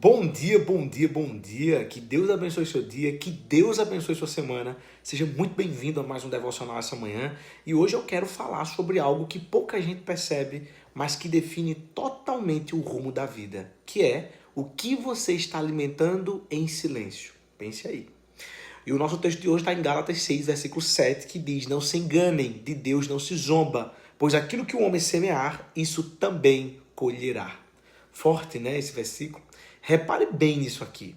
Bom dia, bom dia, bom dia. Que Deus abençoe seu dia, que Deus abençoe sua semana. Seja muito bem-vindo a mais um devocional essa manhã. E hoje eu quero falar sobre algo que pouca gente percebe, mas que define totalmente o rumo da vida, que é o que você está alimentando em silêncio. Pense aí. E o nosso texto de hoje está em Gálatas 6, versículo 7, que diz: Não se enganem, de Deus não se zomba, pois aquilo que o homem semear, isso também colherá. Forte, né, esse versículo? Repare bem nisso aqui.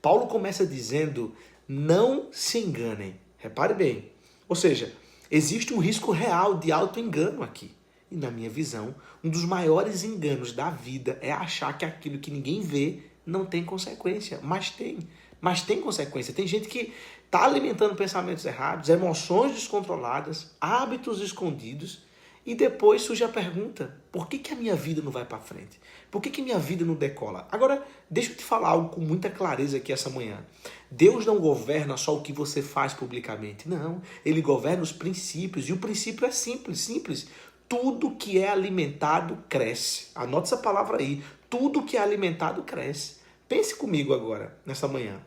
Paulo começa dizendo: não se enganem. Repare bem. Ou seja, existe um risco real de auto-engano aqui. E na minha visão, um dos maiores enganos da vida é achar que aquilo que ninguém vê não tem consequência. Mas tem. Mas tem consequência. Tem gente que está alimentando pensamentos errados, emoções descontroladas, hábitos escondidos. E depois surge a pergunta: por que a minha vida não vai para frente? Por que minha vida não decola? Agora, deixa eu te falar algo com muita clareza aqui essa manhã. Deus não governa só o que você faz publicamente. Não, Ele governa os princípios. E o princípio é simples, simples. Tudo que é alimentado cresce. Anote essa palavra aí. Tudo que é alimentado cresce. Pense comigo agora, nessa manhã.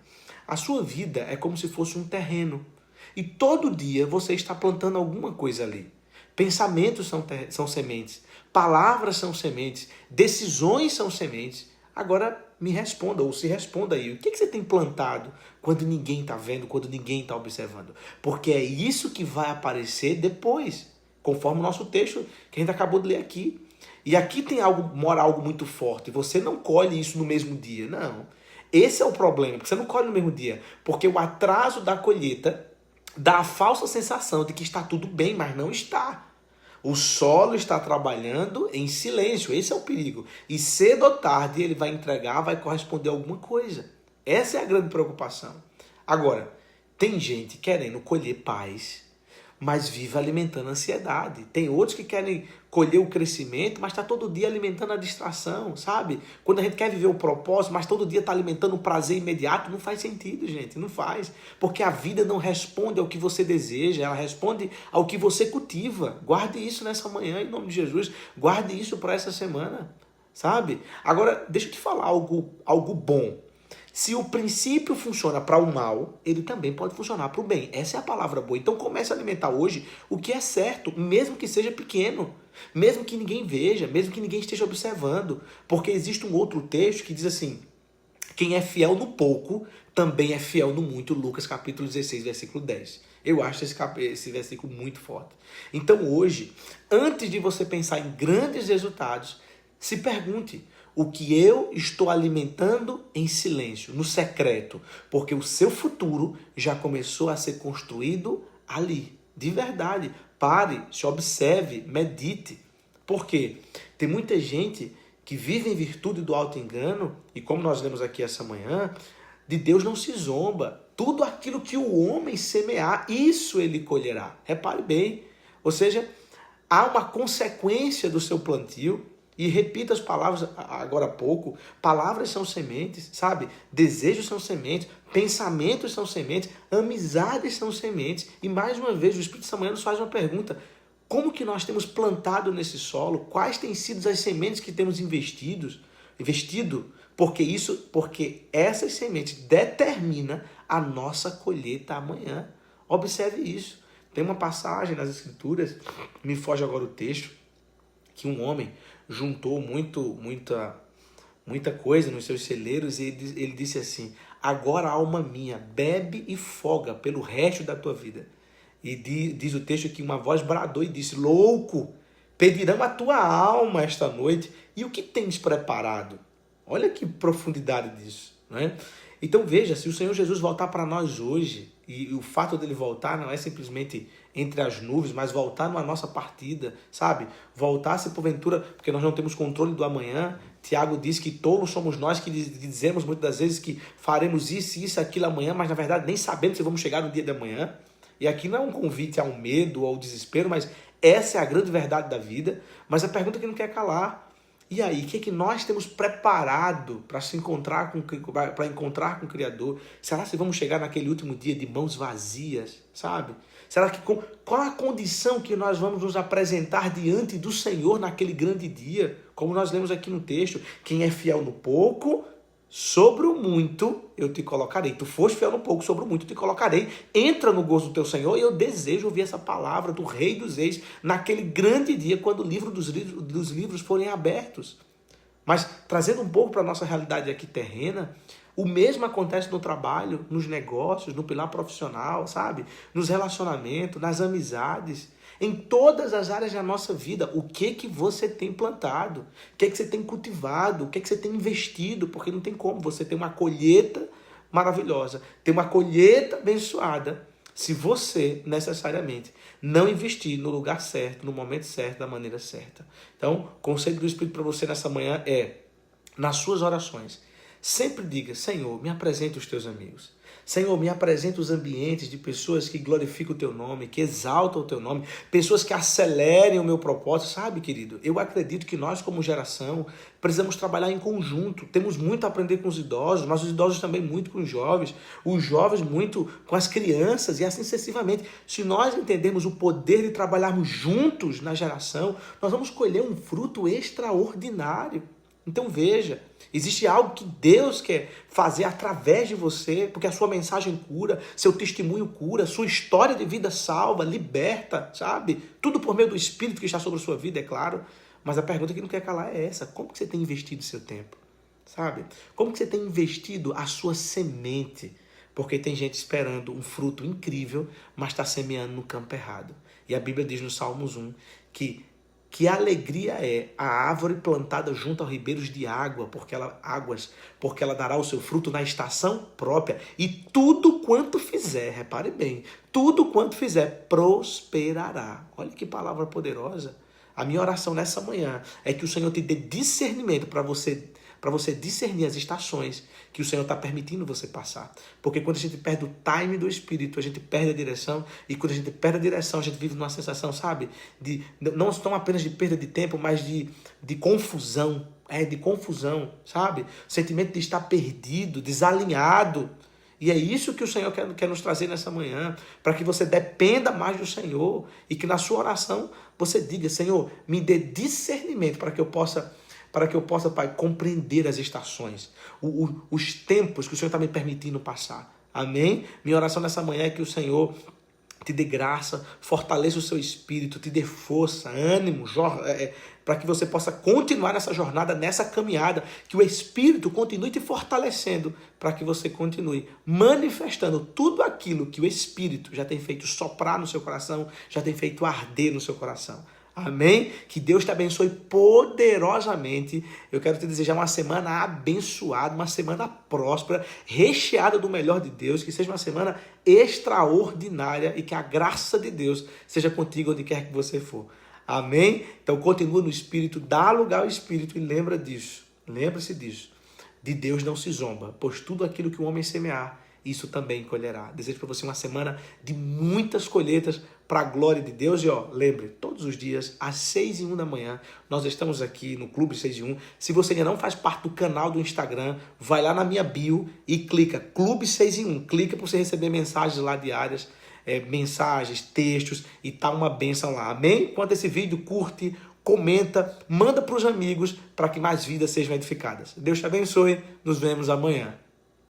A sua vida é como se fosse um terreno. E todo dia você está plantando alguma coisa ali. Pensamentos são sementes, palavras são sementes, decisões são sementes. Agora me responda, ou se responda aí, o que você tem plantado quando ninguém está vendo, quando ninguém está observando? Porque é isso que vai aparecer depois, conforme o nosso texto que a gente acabou de ler aqui. E aqui mora algo muito forte, você não colhe isso no mesmo dia, não. Esse é o problema, porque você não colhe no mesmo dia, porque o atraso da colheita dá a falsa sensação de que está tudo bem, mas não está. O solo está trabalhando em silêncio, esse é o perigo. E cedo ou tarde ele vai entregar, vai corresponder a alguma coisa. Essa é a grande preocupação. Agora, tem gente querendo colher paz, mas vive alimentando a ansiedade. Tem outros que querem colher o crescimento, mas está todo dia alimentando a distração, sabe? Quando a gente quer viver o propósito, mas todo dia está alimentando o prazer imediato, não faz sentido, gente, não faz. Porque a vida não responde ao que você deseja, ela responde ao que você cultiva. Guarde isso nessa manhã, em nome de Jesus. Guarde isso para essa semana, sabe? Agora, deixa eu te falar algo bom. Se o princípio funciona para o mal, ele também pode funcionar para o bem. Essa é a palavra boa. Então comece a alimentar hoje o que é certo, mesmo que seja pequeno, mesmo que ninguém veja, mesmo que ninguém esteja observando. Porque existe um outro texto que diz assim: quem é fiel no pouco, também é fiel no muito. Lucas capítulo 16, versículo 10. Eu acho esse versículo muito forte. Então hoje, antes de você pensar em grandes resultados, se pergunte: o que eu estou alimentando em silêncio, no secreto? Porque o seu futuro já começou a ser construído ali, de verdade. Pare, se observe, medite. Por quê? Tem muita gente que vive em virtude do auto-engano, e como nós lemos aqui essa manhã, de Deus não se zomba. Tudo aquilo que o homem semear, isso ele colherá. Repare bem. Ou seja, há uma consequência do seu plantio. E repita as palavras agora há pouco. Palavras são sementes, sabe? Desejos são sementes, pensamentos são sementes, amizades são sementes. E mais uma vez o Espírito Santo nos faz uma pergunta: como que nós temos plantado nesse solo? Quais têm sido as sementes que temos investido? Porque essas sementes determinam a nossa colheita amanhã. Observe isso. Tem uma passagem nas Escrituras, me foge agora o texto, que um homem juntou muita coisa nos seus celeiros e ele disse assim: agora, alma minha, bebe e folga pelo resto da tua vida. E diz o texto que uma voz bradou e disse: louco, pedirão a tua alma esta noite, e o que tens preparado? Olha que profundidade disso, né? Então veja, se o Senhor Jesus voltar para nós hoje, e o fato dele voltar não é simplesmente entre as nuvens, mas voltar na nossa partida, sabe? Voltar se porventura, porque nós não temos controle do amanhã. Tiago diz que tolos somos nós que dizemos muitas das vezes que faremos isso, aquilo amanhã, mas na verdade nem sabemos se vamos chegar no dia de amanhã. E aqui não é um convite ao medo ou ao desespero, mas essa é a grande verdade da vida. Mas a pergunta que não quer calar: e aí, o que é que nós temos preparado para encontrar com o Criador? Será que vamos chegar naquele último dia de mãos vazias, sabe? Será que qual a condição que nós vamos nos apresentar diante do Senhor naquele grande dia? Como nós lemos aqui no texto: quem é fiel no pouco, Sobre o muito eu te colocarei. Tu foste fiel no pouco, sobre o muito eu te colocarei. Entra no gozo do teu Senhor. E eu desejo ouvir essa palavra do Rei dos Reis naquele grande dia, quando o livro dos livros forem abertos. Mas trazendo um pouco para a nossa realidade aqui terrena, o mesmo acontece no trabalho, nos negócios, no pilar profissional, sabe? Nos relacionamentos, nas amizades, em todas as áreas da nossa vida. O que você tem plantado? O que você tem cultivado? O que você tem investido? Porque não tem como você ter uma colheita maravilhosa, ter uma colheita abençoada, se você necessariamente não investir no lugar certo, no momento certo, da maneira certa. Então, o conselho do Espírito para você nessa manhã é, nas suas orações, sempre diga: Senhor, me apresenta os teus amigos. Senhor, me apresenta os ambientes de pessoas que glorificam o teu nome, que exaltam o teu nome, pessoas que acelerem o meu propósito. Sabe, querido, eu acredito que nós, como geração, precisamos trabalhar em conjunto. Temos muito a aprender com os idosos, mas os idosos também muito com os jovens muito com as crianças e assim sucessivamente. Se nós entendermos o poder de trabalharmos juntos na geração, nós vamos colher um fruto extraordinário. Então veja, existe algo que Deus quer fazer através de você, porque a sua mensagem cura, seu testemunho cura, sua história de vida salva, liberta, sabe? Tudo por meio do Espírito que está sobre a sua vida, é claro. Mas a pergunta que não quer calar é essa: como que você tem investido o seu tempo? Sabe? Como que você tem investido a sua semente? Porque tem gente esperando um fruto incrível, mas está semeando no campo errado. E a Bíblia diz no Salmos 1 que alegria é a árvore plantada junto aos ribeiros de porque ela dará o seu fruto na estação própria. E tudo quanto fizer, repare bem, tudo quanto fizer prosperará. Olha que palavra poderosa. A minha oração nessa manhã é que o Senhor te dê discernimento para você discernir as estações que o Senhor está permitindo você passar. Porque quando a gente perde o time do Espírito, a gente perde a direção. E quando a gente perde a direção, a gente vive numa sensação, sabe? Não apenas de perda de tempo, mas de confusão. De confusão, sabe? Sentimento de estar perdido, desalinhado. E é isso que o Senhor quer nos trazer nessa manhã, para que você dependa mais do Senhor e que na sua oração você diga: Senhor, me dê discernimento para que eu possa, Pai, compreender as estações, os tempos que o Senhor está me permitindo passar. Amém? Minha oração nessa manhã é que o Senhor te dê graça, fortaleça o seu espírito, te dê força, ânimo, para que você possa continuar nessa jornada, nessa caminhada, que o Espírito continue te fortalecendo, para que você continue manifestando tudo aquilo que o Espírito já tem feito soprar no seu coração, já tem feito arder no seu coração. Amém? Que Deus te abençoe poderosamente. Eu quero te desejar uma semana abençoada, uma semana próspera, recheada do melhor de Deus, que seja uma semana extraordinária e que a graça de Deus seja contigo onde quer que você for. Amém? Então continua no Espírito, dá lugar ao Espírito e lembre-se disso. De Deus não se zomba, pois tudo aquilo que o homem semear, isso também colherá. Desejo para você uma semana de muitas colheitas para a glória de Deus. E lembre, todos os dias, às 6h01 da manhã, nós estamos aqui no Clube 6h1. Se você ainda não faz parte do canal do Instagram, vai lá na minha bio e clica Clube 6h1. Clica para você receber mensagens lá diárias, mensagens, textos, e tá uma bênção lá. Amém? Quanto a esse vídeo, curte, comenta, manda para os amigos para que mais vidas sejam edificadas. Deus te abençoe. Nos vemos amanhã.